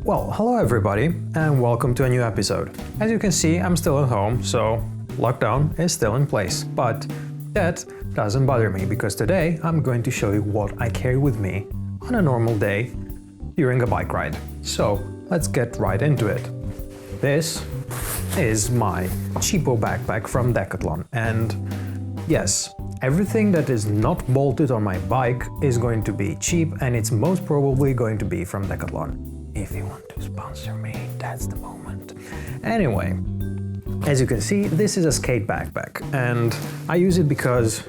Well, hello everybody, and welcome to a new episode. As you can see, I'm still at home, so lockdown is still in place. But that doesn't bother me, because today I'm going to show you what I carry with me on a normal day during a bike ride. So let's get right into it. This is my Cheapo backpack from Decathlon, and yes, everything that is not bolted on my bike is going to be cheap, and it's most probably going to be from Decathlon. If you want to sponsor me, that's the moment. Anyway, as you can see, this is a skate backpack, and I use it because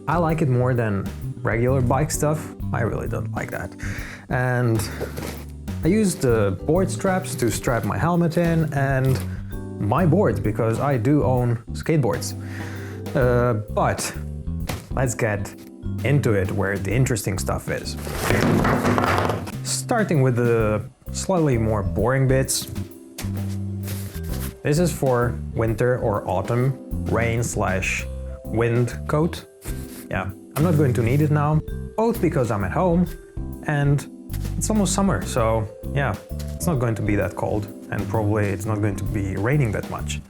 I like it more than regular bike stuff. I really don't like that. And I use the board straps to strap my helmet in and my boards, because I do own skateboards. But let's get into it, where the interesting stuff is. Starting with the slightly more boring bits. This is for winter or autumn rain/wind coat. Yeah, I'm not going to need it now, both because I'm at home and it's almost summer, so yeah, it's not going to be that cold, and probably it's not going to be raining that much.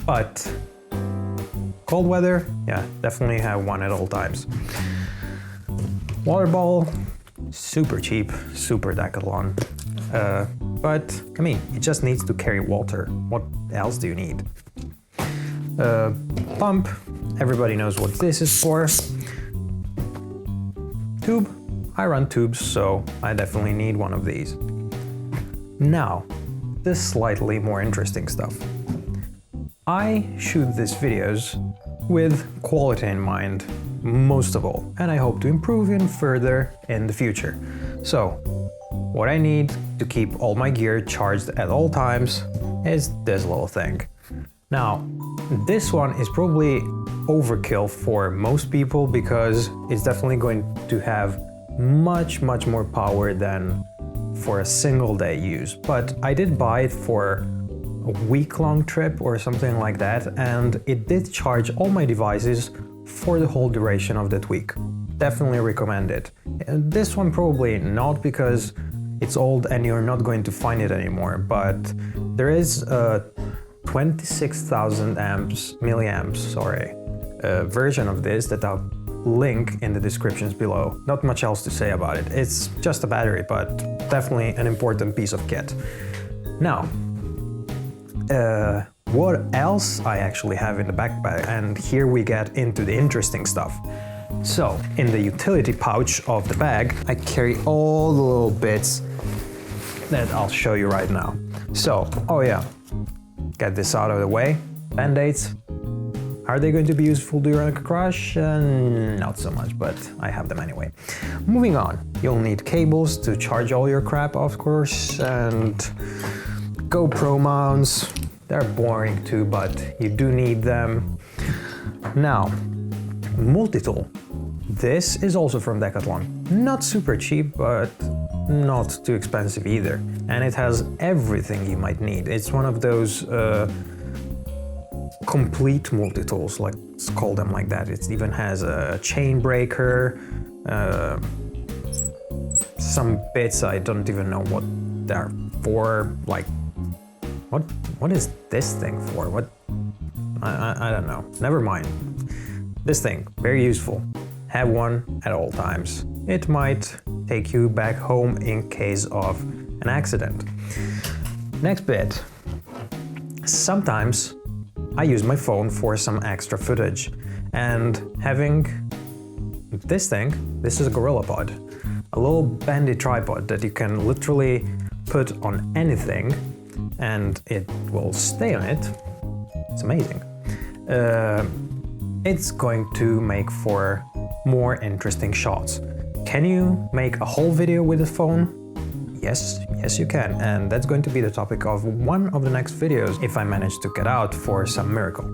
But cold weather, yeah, definitely have one at all times. Water bottle, super cheap, super Decathlon. But I mean, it just needs to carry water. What else do you need? Pump, everybody knows what this is for. Tube, I run tubes, so I definitely need one of these. Now, the slightly more interesting stuff. I shoot these videos with quality in mind, most of all, and I hope to improve even further in the future. So, what I need to keep all my gear charged at all times is this little thing. Now, this one is probably overkill for most people, because it's definitely going to have much more power than for a single day use. But I did buy it for a week-long trip or something like that, and it did charge all my devices for the whole duration of that week. Definitely recommend it. And this one probably not, because it's old and you're not going to find it anymore, but there is a 26,000 milliamps version of this that I'll link in the descriptions below. Not much else to say about it. It's just a battery, but definitely an important piece of kit. Now, what else I actually have in the backpack, and here we get into the interesting stuff. So, in the utility pouch of the bag, I carry all the little bits that I'll show you right now. So, oh yeah, get this out of the way. Band-aids. Are they going to be useful during a crash? Not so much, but I have them anyway. Moving on, you'll need cables to charge all your crap, of course, and GoPro mounts. They're boring too, but you do need them. Now, Multitool. This is also from Decathlon. Not super cheap, but not too expensive either. And it has everything you might need. It's one of those complete multi-tools, let's call them like that. It even has a chain breaker, some bits I don't even know what they're for, like what is this thing for? What? I don't know. Never mind. This thing, very useful. Have one at all times. It might take you back home in case of an accident. Next bit. Sometimes I use my phone for some extra footage, and having this thing, this is a GorillaPod, a little bendy tripod that you can literally put on anything and it will stay on it. It's amazing. It's going to make for more interesting shots. Can you make a whole video with a phone? Yes, you can, and that's going to be the topic of one of the next videos if I manage to get out for some miracle.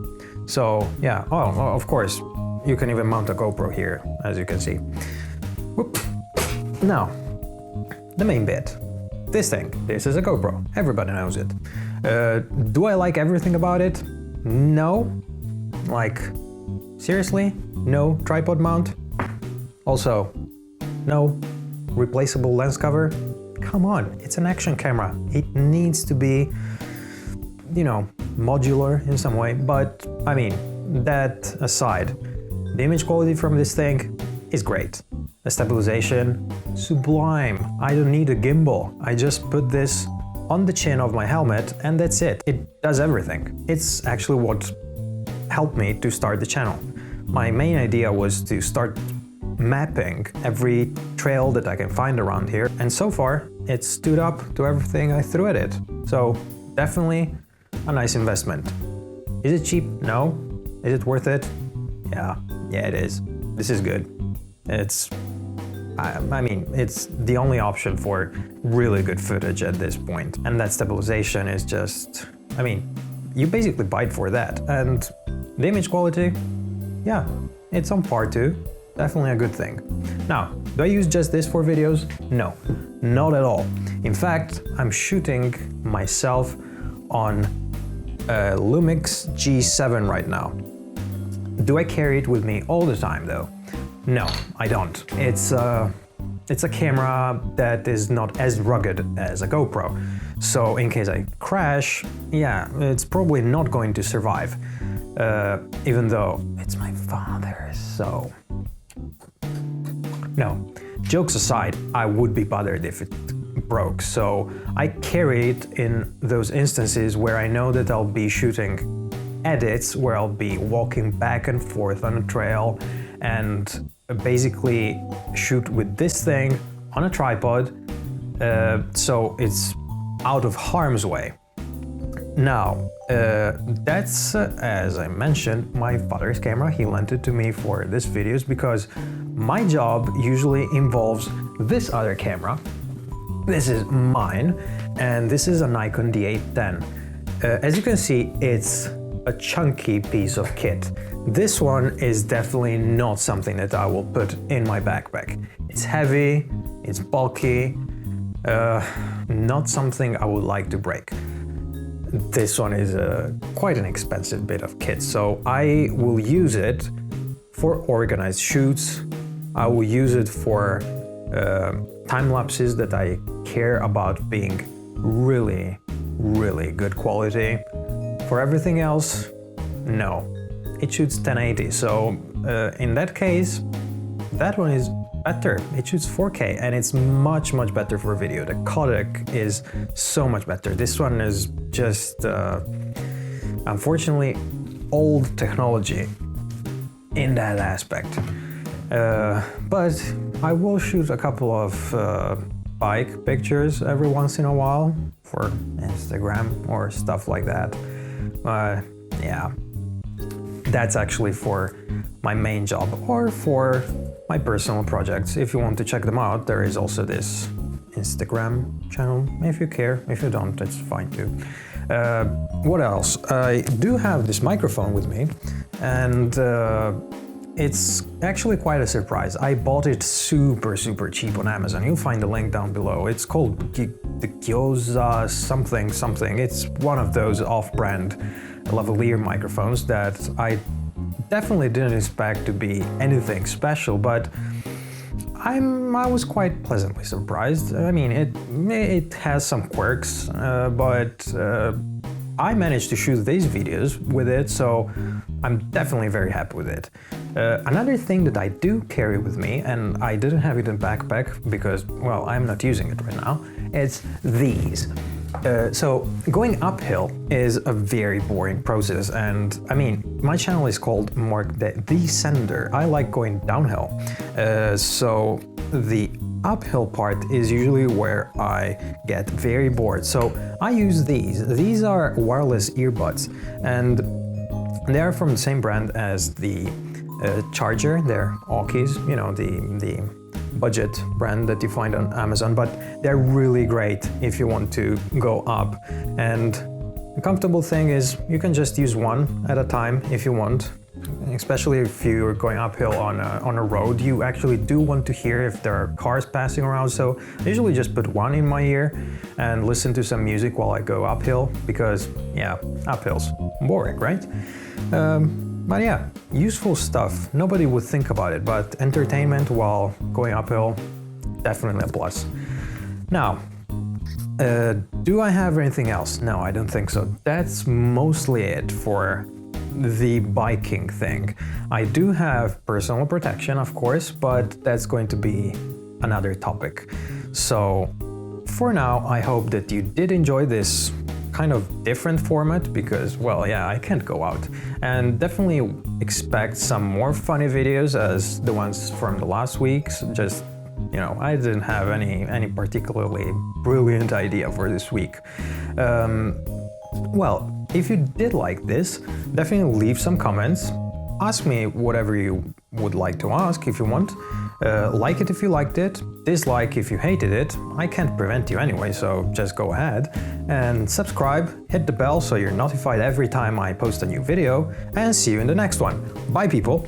So yeah, of course, you can even mount a GoPro here, as you can see. Whoop. Now, the main bit. This thing, this is a GoPro, everybody knows it. Do I like everything about it? No. Like, seriously? No tripod mount? Also, no replaceable lens cover? come on, it's an action camera. It needs to be, you know, modular in some way. But I mean, that aside, the image quality from this thing is great. The stabilization, sublime. I don't need a gimbal. I just put this on the chin of my helmet and that's it. It does everything. It's actually what helped me to start the channel. My main idea was to start mapping every trail that I can find around here, and so far it stood up to everything I threw at it. So definitely a nice investment. Is it cheap? No. Is it worth it? Yeah, it is. This is good. I mean, it's the only option for really good footage at this point. And that stabilization is just, I mean, you basically bite for that. And the image quality, yeah, it's on par too. Definitely a good thing. Now, do I use just this for videos? No, not at all. In fact, I'm shooting myself on a Lumix G7 right now. Do I carry it with me all the time though? No, I don't. It's a camera that is not as rugged as a GoPro. So in case I crash, yeah, it's probably not going to survive. Even though it's my father's, so... No, jokes aside, I would be bothered if it broke, so I carry it in those instances where I know that I'll be shooting edits, where I'll be walking back and forth on a trail and basically shoot with this thing on a tripod, so it's out of harm's way. Now, that's, as I mentioned, my father's camera. He lent it to me for this videos because my job usually involves this other camera. This is mine, and this is a Nikon D810. As you can see, it's a chunky piece of kit. This one is definitely not something that I will put in my backpack. It's heavy, it's bulky, not something I would like to break. This one is quite an expensive bit of kit, so I will use it for organized shoots. I will use it for time lapses that I care about being really, really good quality. For everything else, no. It shoots 1080, so in that case, that one is better. It shoots 4K and it's much, much better for video. The codec is so much better. This one is just, unfortunately, old technology in that aspect. But I will shoot a couple of bike pictures every once in a while for Instagram or stuff like that. Yeah, that's actually for my main job or for my personal projects. If you want to check them out, there is also this Instagram channel. If you care, if you don't, it's fine too. What else? I do have this microphone with me, and it's actually quite a surprise. I bought it super cheap on Amazon. You'll find the link down below. It's called the Gyoza something. It's one of those off-brand lavalier microphones that I definitely didn't expect to be anything special, but I was quite pleasantly surprised. I mean, it has some quirks, but I managed to shoot these videos with it, so I'm definitely very happy with it. Another thing that I do carry with me, and I didn't have it in backpack because, well, I'm not using it right now, it's these. So going uphill is a very boring process, and I mean, my channel is called Mark the Descender. I like going downhill, so the uphill part is usually where I get very bored. So I use these. These are wireless earbuds, and they are from the same brand as the charger. They're Aukis, you know, the budget brand that you find on Amazon, but they're really great if you want to go up. And the comfortable thing is you can just use one at a time if you want, especially if you're going uphill on a road. You actually do want to hear if there are cars passing around, so I usually just put one in my ear and listen to some music while I go uphill, because yeah, uphill's boring, right? But yeah, useful stuff. Nobody would think about it, but entertainment while going uphill, definitely a plus. Now, do I have anything else? No, I don't think so. That's mostly it for the biking thing. I do have personal protection, of course, but that's going to be another topic. So for now, I hope that you did enjoy this kind of different format because, well, yeah, I can't go out. And definitely expect some more funny videos as the ones from the last weeks. Just, you know, I didn't have any particularly brilliant idea for this week. Well, if you did like this, definitely leave some comments. Ask me whatever you would like to ask if you want. Like it if you liked it, dislike if you hated it. I can't prevent you anyway, so just go ahead. And subscribe, hit the bell so you're notified every time I post a new video, and see you in the next one. Bye, people!